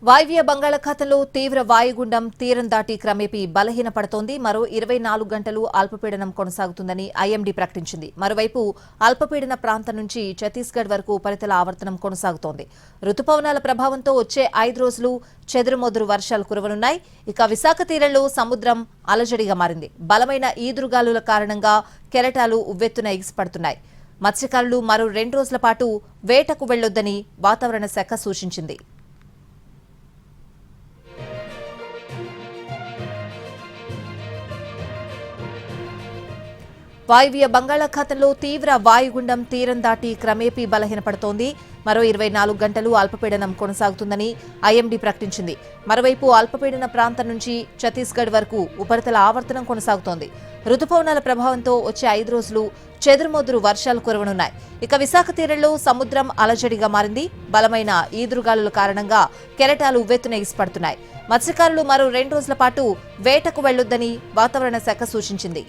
వాయువ్య బంగాళాఖాతంలో తీవ్ర వాయుగుండం తీరం దాటి క్రమేపీ బలహీనపడుతోంది. మరో 24 గంటలు అల్పపీడనం కొనసాగుతుందని ఐఎండీ ప్రకటించింది. మరోవైపు అల్పపీడన ప్రాంతం నుంచి ఛత్తీస్గఢ్ వరకు ఉపరితల ఆవర్తనం కొనసాగుతోంది. రుతుపవనాల ప్రభావంతో వచ్చే 5 రోజులు చెదురుమొదురు వర్షాలు కురవనున్నాయి. ఇక విశాఖ తీరంలో సముద్రం అలజడిగా మారింది. బలమైన ఈదురుగాలుల కారణంగా కెరటాలు ఉవ్వెత్తున ఎగిసిపడుతున్నాయి. మత్స్యకారులు మరో 2 రోజుల పాటు వేటకు వెళ్లొద్దని వాతావరణ శాఖ సూచించింది. వాయువ్య బంగాళాఖాతంలో తీవ్ర వాయుగుండం తీరం దాటి క్రమేపీ బలహీనపడుతోంది. మరో 24 గంటలు అల్పపీడనం కొనసాగుతుందని ఐఎండీ ప్రకటించింది. మరోవైపు అల్పపీడన ప్రాంతం నుంచి ఛత్తీస్గఢ్ వరకు ఉపరితల ఆవర్తనం కొనసాగుతోంది. రుతుపవనాల ప్రభావంతో వచ్చే 5 రోజులు చెదురుమొదురు వర్షాలు కురవనున్నాయి. ఇక విశాఖ తీరంలో సముద్రం అలజడిగా మారింది. బలమైన ఈదురుగాలుల కారణంగా కెరటాలు ఉవ్వెత్తున ఎగిసిపడుతున్నాయి. మత్స్యకారులు మరో 2 రోజుల పాటు వేటకు వెళ్లొద్దని వాతావరణ శాఖ సూచించింది.